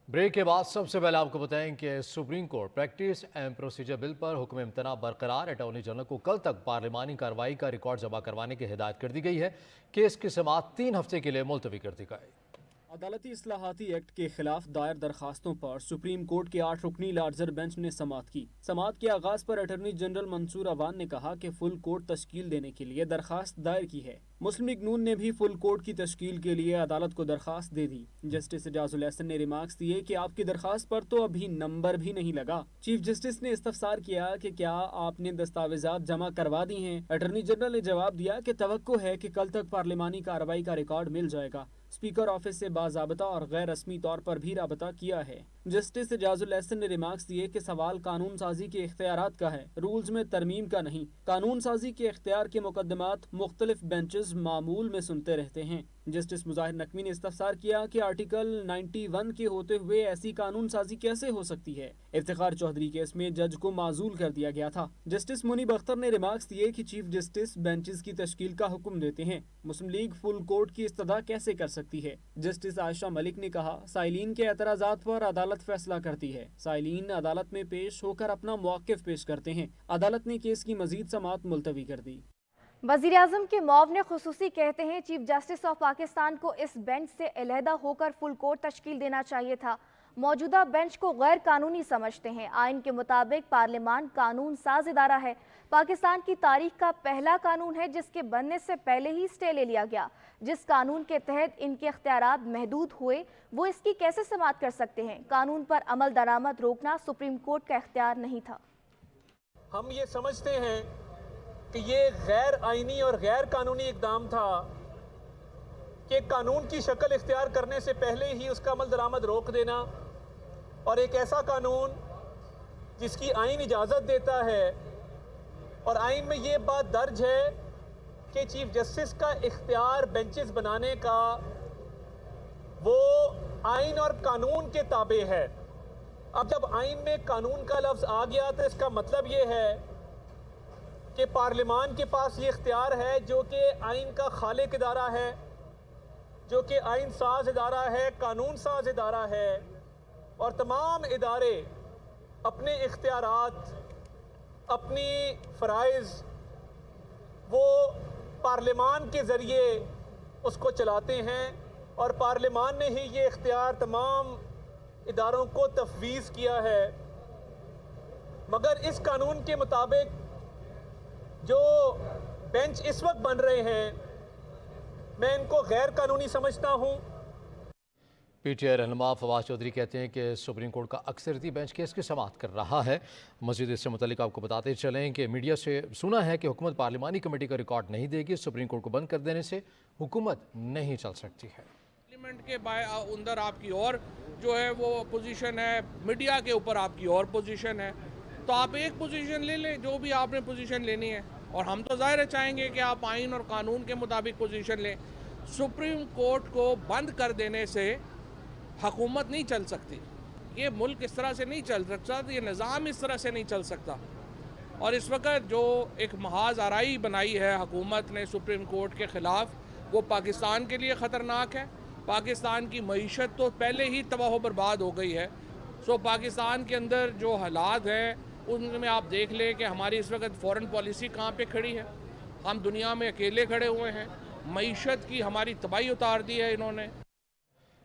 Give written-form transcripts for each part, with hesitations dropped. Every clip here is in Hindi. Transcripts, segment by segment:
ब्रेक के बाद सबसे पहले आपको बताएं कि supreme court practice and procedure bill पर हुक्म इम्तना बरकरार। अटॉर्नी जनरल को कल तक पार्लिमानी कार्रवाई का रिकॉर्ड जमा करवाने की हिदायत कर दी गई है। केस की समाअत 3 हफ्ते के लिए मुलतवी कर दी गई। अदालती इस्लाहाती एक्ट के खिलाफ दायर दरखास्तों पर सुप्रीम कोर्ट के 8 रुकनी लार्जर बेंच ने समाअत की। समाअत के आगाज पर अटॉर्नी जनरल मंसूर अवान ने कहा कि फुल कोर्ट तश्कील देने के लिए दरखास्त दायर की है। मुस्लिम लीग नून ने भी फुल कोर्ट की तश्कील के लिए अदालत को दरखास्त दे दी। जस्टिस एजाजुल एहसन ने रिमार्क्स दिए कि आपकी दरखास्त पर तो अभी नंबर भी नहीं लगा। चीफ जस्टिस ने इस्तफसार किया कि क्या आपने दस्तावेजात जमा करवा दी हैं। अटॉर्नी जनरल ने जवाब दिया कि तवक्को है कि कल तक पार्लिमानी कार्रवाई का रिकॉर्ड मिल जाएगा। स्पीकर ऑफिस से बाज़ाब्ता और गैर रस्मी तौर पर भी राबता किया है। जस्टिस एजाजुल एहसन ने रिमार्क्स दिए कि सवाल कानून साजी के इख्तियारात का है, रूल्स में तरमीम का नहीं। कानून साजी के इख्तियार के मुकदमात मुख्तलिफ बेंचेस मामूल में सुनते रहते हैं। जस्टिस मुजाहिर नकवी ने इस्तफसार किया कि आर्टिकल 91 के होते हुए ऐसी कानून साजी कैसे हो सकती है। इफ्तिखार चौधरी केस में जज को माजूल कर दिया गया था। जस्टिस मुनीब अख्तर ने रिमार्क्स दिए कि चीफ जस्टिस बेंचेस की तश्कील का हुक्म देते हैं, मुस्लिम लीग फुल कोर्ट की इस्तदा कैसे कर सकती है। जस्टिस आयशा मलिक ने कहा, साइलीन के एतराजात पर अदालत फैसला करती है। साइलीन अदालत में पेश होकर अपना मौक़िफ़ पेश करते हैं। अदालत ने केस की मजीद समाअत मुलतवी कर दी। वज़ीर आज़म के मुआविन खुसूसी कहते हैं चीफ जस्टिस ऑफ पाकिस्तान को इस बेंच से अलहदा होकर फुल कोर्ट तश्कील देना चाहिए था। मौजूदा बेंच को गैर कानूनी समझते हैं। आइन के मुताबिक पार्लियामान कानून साज इदारा है। पाकिस्तान की तारीख का पहला कानून है जिसके बनने से पहले ही स्टे ले लिया गया। जिस कानून के तहत इनके इख्तियारात महदूद हुए वो इसकी कैसे समाअत कर सकते हैं। कानून पर अमल दरामद रोकना सुप्रीम कोर्ट का इख्तियार नहीं था। हम ये समझते हैं कि ये गैर आइनी और गैर कानूनी इकदाम था कि कानून की शक्ल इख्तियार करने से पहले ही उसका अमल दरामद रोक देना, और एक ऐसा कानून जिसकी आइन इजाज़त देता है और आइन में ये बात दर्ज है कि चीफ जस्टिस का इख्तियार बेंचेस बनाने का वो आइन और कानून के ताबे है। अब जब आइन में कानून का लफ्ज़ आ गया तो इसका मतलब ये है कि पार्लियामान के पास ये इख्तियार है जो कि आइन का खालिक इदारा है, जो कि आइन साज इदारा है, कानून साज इदारा है, और तमाम इदारे अपने इख्तियारात, अपनी फ़राइज़ वो पार्लियामान के ज़रिए उसको चलाते हैं, और पार्लियामान ने ही ये इख्तियार तमाम इदारों को तफवीज़ किया है। मगर इस कानून के मुताबिक जो बेंच इस वक्त बन रहे हैं, मैं इनको गैर कानूनी समझता हूँ। पीटीआई रहनुमा फवाद चौधरी कहते हैं कि सुप्रीम कोर्ट का अक्सरती बेंच केस की समाअत कर रहा है। मज़ीद इससे मुतालिक आपको बताते चलें कि मीडिया से सुना है कि हुकूमत पार्लिमानी कमेटी का रिकॉर्ड नहीं देगी। सुप्रीम कोर्ट को बंद कर देने से हुकूमत नहीं चल सकती है। पार्लियामेंट के अंदर आपकी और जो है वो पोजीशन है, मीडिया के ऊपर आपकी और पोजीशन है, तो आप एक पोजीशन ले लें जो भी आपने पोजीशन लेनी है, और हम तो ज़ाहिर चाहेंगे कि आप आइन और कानून के मुताबिक पोजीशन लें। सुप्रीम कोर्ट को बंद कर देने से हुकूमत नहीं चल सकती। ये मुल्क इस तरह से नहीं चल सकता, ये निज़ाम इस तरह से नहीं चल सकता। और इस वक्त जो एक महाज आराई बनाई है हुकूमत ने सुप्रीम कोर्ट के ख़िलाफ़, वो पाकिस्तान के लिए ख़तरनाक है। पाकिस्तान की मईशत तो पहले ही तबाह बर्बाद हो गई है। सो पाकिस्तान के अंदर जो हालात हैं उनमें आप देख लें कि हमारी इस वक्त फ़ॉरेन पॉलिसी कहाँ पे खड़ी है। हम दुनिया में अकेले खड़े हुए हैं। मईशत की हमारी तबाही उतार दी है इन्होंने।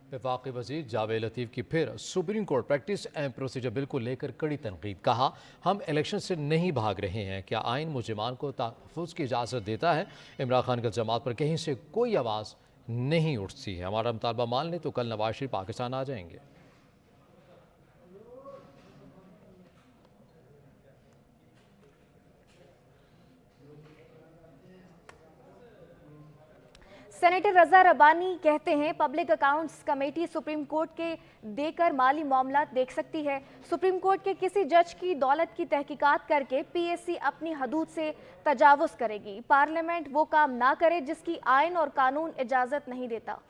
वफाकी वज़ीर जावेद लतीफ़ की फिर supreme court practice and procedure bill को लेकर कड़ी तनकीद। कहा, हम इलेक्शन से नहीं भाग रहे हैं। क्या आइन मुजरिमान को तहफ़्फ़ुज़ की इजाज़त देता है? इमरान खान के इल्ज़ामात पर कहीं से कोई आवाज़ नहीं उठती है। हमारा मुतालबा मान लें तो कल नवाज शरीफ पाकिस्तान आ जाएंगे। सेनेटर रजा रब्बानी कहते हैं public accounts committee supreme court के देकर माली मामला देख सकती है। सुप्रीम कोर्ट के किसी जज की दौलत की तहकीकात करके पीएससी अपनी हदूद से तजावुज़ करेगी। पार्लियामेंट वो काम ना करे जिसकी आइन और कानून इजाज़त नहीं देता।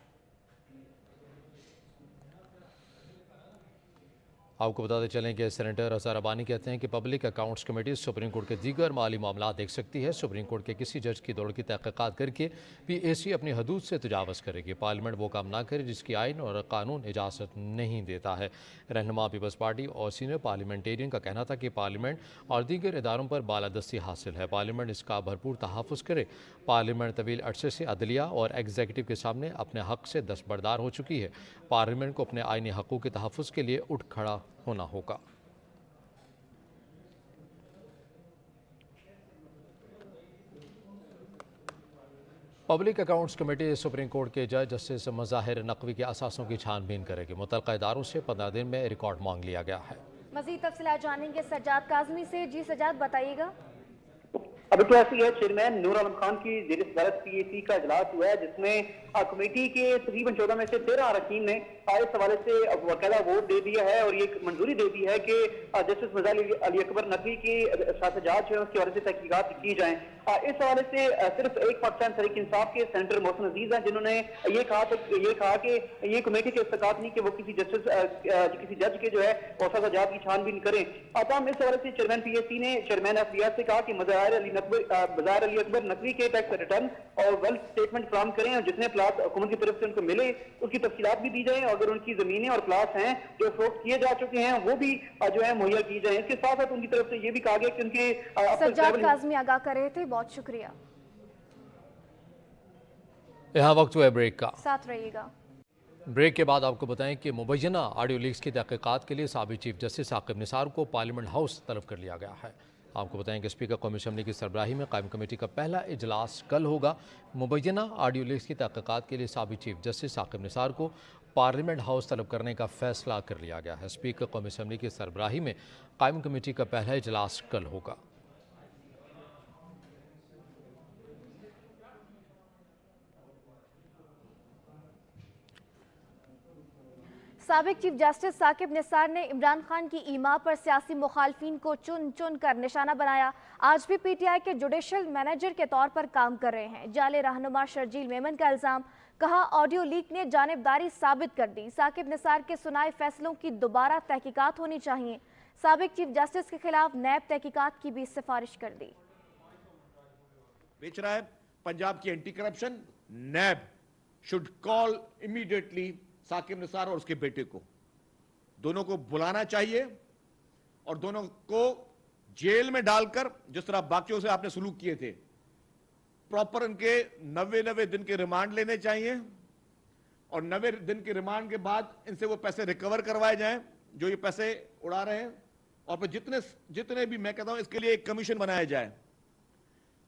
आपको बताते चलें कि सेनेटर अजहर अबानी कहते हैं कि public accounts committee supreme court के दीगर माली मामला देख सकती है। सुप्रीम कोर्ट के किसी जज की दौड़ की तहकीकात करके PAC अपनी हदूद से तजावज़ करेगी। पार्लियामेंट वो काम ना करे जिसकी आइन और कानून इजाज़त नहीं देता है। रहनुमा पीपल्स पार्टी और सीनियर पार्लियामेंटेरियन का कहना था कि पार्लियामेंट और दीगर इदारों पर बालादस्ती हासिल है। पार्लियामेंट इसका भरपूर तहफ़्फ़ुज़ करे। पार्लियामेंट तवील अरसे से अदलिया और एग्जीक्यूटिव के सामने अपने हक़ से दस्तबरदार हो चुकी है। पार्लियामेंट को अपने आइनी हक़ूक़ के तहफ़्फ़ुज़ के लिए उठ खड़ा होना होगा। Public accounts committee supreme court के जज जस्टिस मज़ाहिर नकवी के असासों की छानबीन करेगी। मुतल्लिक़ा इदारों से 15 दिन में रिकॉर्ड मांग लिया गया है। मज़ीद तफ़सीलात जानेंगे सज्जाद काज़मी से। जी सज्जाद, बताइएगा। अब तो ऐसी है, चेयरमैन नूर आलम खान की ज़ेर सदारत PAC का इजलास हुआ है, जिसमें कमेटी के तकरीबन 14 में से 13 अरकान ने इस हवाले से वकाला वोट दे दिया है और ये मंजूरी दे दी है कि जस्टिस मज़ाहिर अली अकबर नकवी की एहतजाज है उसके हवाले से तहकीकात की जाए। इस हवाले से सिर्फ 1% तहरीक इंसाफ के सेनेटर मोहसिन अजीज हैं जिन्होंने ये कहा कि ये कमेटी के इस्तेकात नहीं कि वो किसी जज के जो है एहतजाज की छानबीन करें। तमाम इस हवाले से चेयरमैन PAC ने चेयरमैन FBR से कहा कि मज़ाहिर अली अकबर नकवी के टैक्स रिटर्न और वेल्थ स्टेटमेंट फराहम करें और जितने प्लाट हुकूमत की तरफ से उनको मिले उसकी तफसीलात भी दी जाए। अगर उनकी जमीनें और प्लाट हैं जो फरोख्त किए जा चुके हैं वो भी जो है मुहैया की जाए। इसके साथ साथ उनकी तरफ से ये भी कहा गया कि उनके सज्जाद काज़मी आगाह कर रहे थे, बहुत शुक्रिया। यहाँ वक्त हुआ है ब्रेक का, साथ रहिएगा। ब्रेक के बाद आपको बताएं कि मुबैना ऑडियो लीक्स की तहकीकात के लिए साबिक चीफ जस्टिस साकिब निसार को पार्लियामेंट हाउस तलब कर लिया गया है। आपको बताएं कि स्पीकर कौमी असम्बली की सरबराही में कायम कमेटी का पहला इजलास कल होगा। मुबैना ऑडियो लीक्स की तहकीकात के लिए साबिक चीफ जस्टिस साकिब निसार को पार्लियामेंट हाउस तलब करने का फैसला कर लिया गया है। स्पीकर कौमी असम्बली की सरबराही में कायम कमेटी का पहला इजलास कल होगा। साबिक चीफ जस्टिस साकिब निसार ने इमरान खान की ईमा पर सियासी मुखालफिन को चुन चुन कर निशाना बनाया। आज भी PTI के जुडिशल मैनेजर के तौर पर काम कर रहे हैं। जाले रहनुमा शर्जील मेमन का इल्जाम, कहा ऑडियो लीक ने जानिबदारी साबित कर दी। साकिब निसार के सुनाए फैसलों की दोबारा तहकीकात होनी चाहिए। साबिक चीफ जस्टिस के खिलाफ नैब तहकीकात की भी सिफारिश कर दी। बेच रहा है पंजाब की anti corruption, NAB should call immediately Saqib Nisar और उसके बेटे को, दोनों को बुलाना चाहिए और दोनों को जेल में डालकर जिस तरह बाकियों से आपने सलूक किए थे, प्रॉपर उनके 90 दिन के रिमांड लेने चाहिए और 90 दिन के रिमांड के बाद इनसे वो पैसे रिकवर करवाए जाएं जो ये पैसे उड़ा रहे हैं। और फिर जितने भी, मैं कहता हूं इसके लिए एक कमीशन बनाया जाए।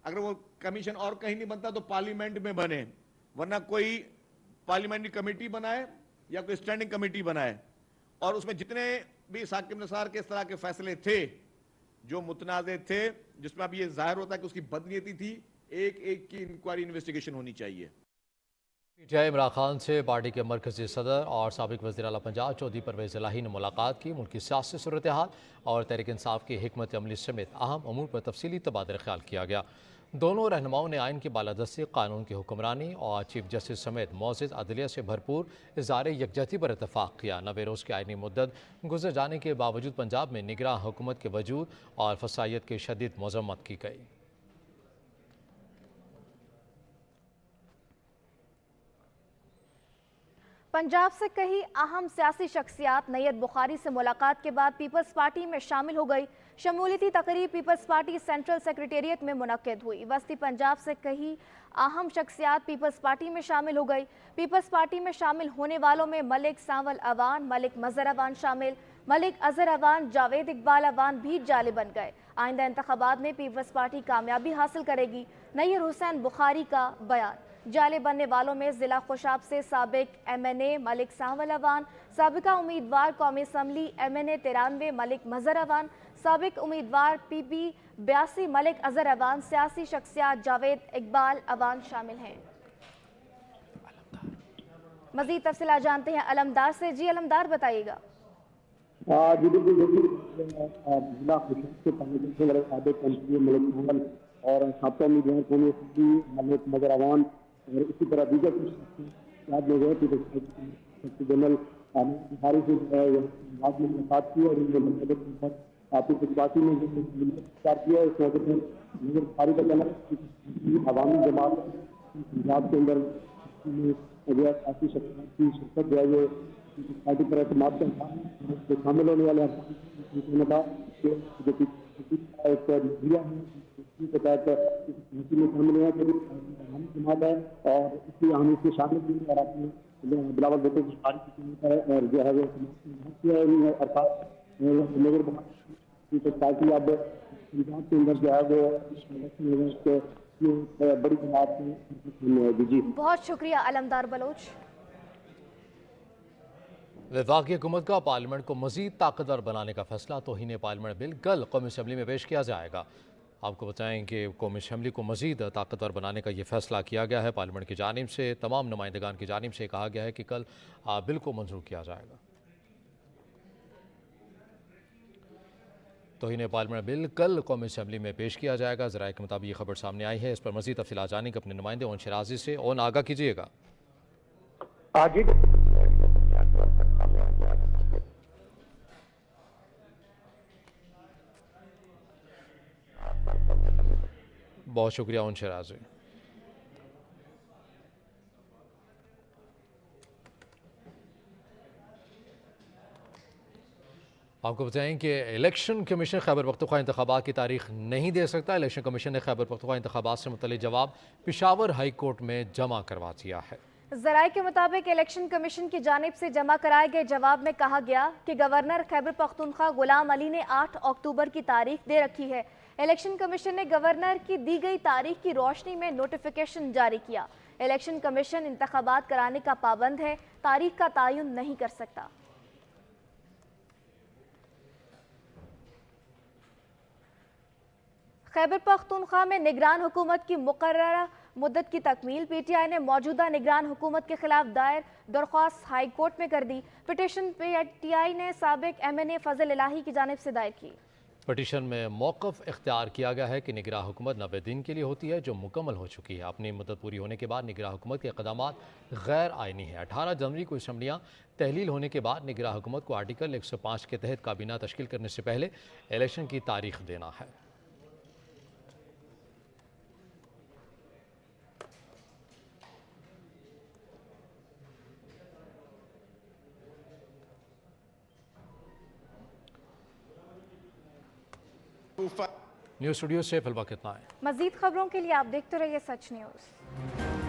अगर वो कमीशन और कहीं नहीं बनता तो पार्लियामेंट में बने, वरना कोई पार्लियामेंट्री कमेटी बनाए या कोई स्टैंडिंग कमेटी बनाए और उसमें जितने भी साकिब निसार के इस तरह के फैसले थे जो मुतनाज़े थे, जिसमें अब ये जाहिर होता है कि उसकी बदनीयती थी, एक एक की इंक्वायरी इन्वेस्टिगेशन होनी चाहिए। PTI इमरान खान से पार्टी के मरकजी सदर और साबिक वज़ीर आला पंजाब चौधरी परवेज़ इलाही ने मुलाकात की। मुल्क की सियासी सूरत हाल और तहरीक इंसाफ की हिकमत अमली समेत अहम अमूर पर तफसीली तबादला ख्याल किया गया। दोनों रहनुमाओं ने आइन की बालादस्ती, कानून की हुक्मरानी और चीफ जस्टिस समेत मौजूद अदलिया से भरपूर इज़ारे यकजहती पर इतफाक़ किया। 90 रोज़ की आइनी मुद्दत गुजर जाने के बावजूद पंजाब में निगरान हुकूमत के वजूद और फसायत की शदीद मज़म्मत की गई। पंजाब से कई अहम सियासी शख्सियात नैयत बुखारी से मुलाकात के बाद पीपल्स पार्टी में शामिल हो गई। शमूलियती तकरीब पीपल्स पार्टी सेंट्रल सेक्रेटेरिएट में मुनक्किद हुई। वस्ती पंजाब से कई अहम शख्सियात पीपल्स पार्टी में शामिल हो गई। पीपल्स पार्टी में शामिल होने वालों में मलिक सांवल अवान, मलिक मजहर अवान शामिल। मलिक अजहर अवान, जावेद इकबाल अवान भी जाले बन गए। आइंदा इंतखाबात में पीपल्स पार्टी कामयाबी हासिल करेगी। नैयर हुसैन बुखारी का बयान। जाले बनने वालों में जिला खुशाब से साबिक MNA मलिक सांवल अवान, साबिका उम्मीदवार कौमी असम्बली MNA 93 मलिक मजहर अवान, साबिक उम्मीदवार PP 82 मलिक अजहर अवान, सियासी शख्सियात जावेद इकबाल अवान शामिल हैं। मजीद तफसीलात जानते हैं अलमदार से। जी अलमदार, बताइएगा। जी बिल्कुल, जिला खुशाब से साबिक MCA मलिक सांवल और साबिका उम्मीदवार कौमी असम्बली मलिक मजहर अवान और इसी तरह दीगर जनरल सारी से बाद में मुलाकात की और उनके मकसद के ऊपर आपकी कुशवासी ने जो विचार किया इस मौके पर नजर सारी का कहना है अवामी जमात पंजाब के अंदर जो है काफ़ी की शिरकत जो है ये पार्टी पर एतमाद का जो शामिल होने वाले ने कहा कि जो एक नजरिया है के तहत में शामिल हुआ अवामी जमात है और इसलिए हम इसमें शामिल हुए और अपने बिलावल भुट्टो की तारीफ की है और जो है वो अर्थात नगर पार्टी अब पंजाब के अंदर जो है वो बड़ी जमात में जी। बहुत शुक्रिया अलमदार बलोच। वफाकी हुकूमत का पार्लियामेंट को मजीद ताकतवर बनाने का फैसला तौहीन पार्लियामेंट बिल कल कौमी असम्बली में पेश किया जाएगा। आपको बताएं कि कौमी असम्बली को मजीद ताकतवर बनाने का ये फैसला किया गया है। पार्लियामेंट की जानिब से तमाम नुमाइंदगान की जानिब से कहा गया है कि कल बिल को मंजूर किया जाएगा। तौहीन पार्लियामेंट बिल कल कौमी असम्बली में पेश किया जाएगा। ज़राए के मुताबिक ये खबर सामने आई है। इस पर मजीद तफसीलात जानने के अपने नुमाइंदे ओन शराजी से ओन आगाह कीजिएगा। बहुत शुक्रिया ओन शराजी। आपको बताएं कि इलेक्शन कमीशन खैबर पख्तूनख्वा इंतखाबात की तारीख नहीं दे सकता। इलेक्शन कमीशन ने खैबर पख्तूनख्वा इंतखाबात से मुतल्लिक़ जवाब पेशावर हाई कोर्ट में जमा करवा दिया है। ज़राए के मुताबिक इलेक्शन कमीशन की जानिब से जमा कराए गए जवाब में कहा गया कि गवर्नर खैबर पख्तूनख्वा गुलाम अली ने 8 अक्टूबर की तारीख दे रखी है। इलेक्शन कमीशन ने गवर्नर की दी गई तारीख की रोशनी में नोटिफिकेशन जारी किया। इलेक्शन कमीशन इंतखाबात कराने का पाबंद है, तारीख का तयन नहीं कर सकता। खैबर पख्तूनख्वा में निगरान हुकूमत की मुकर्ररा मुद्दत की तकमील। पीटीआई ने मौजूदा निगरान हुकूमत के खिलाफ दायर दरख्वास्त हाई कोर्ट में कर दी। पिटीशन पीटीआई ने साबिक एमएनए फजल इलाही की जानिब से दायर की। पिटीशन में मौक़िफ़ इख्तियार किया गया है कि निगरान हुकूमत 90 दिन के लिए होती है जो मुकम्मल हो चुकी है। अपनी मुद्दत पूरी होने के बाद निगरान हुकूमत के इक़दामात गैर आइनी है। 18 जनवरी को असम्बलियाँ तहलील होने के बाद निगरान हुकूमत को आर्टिकल 105 के तहत काबीना तश्कील करने से पहले इलेक्शन की तारीख देना है। न्यूज़ स्टूडियो से फिलहाल कितना है। मज़ीद खबरों के लिए आप देखते रहिए सच न्यूज़।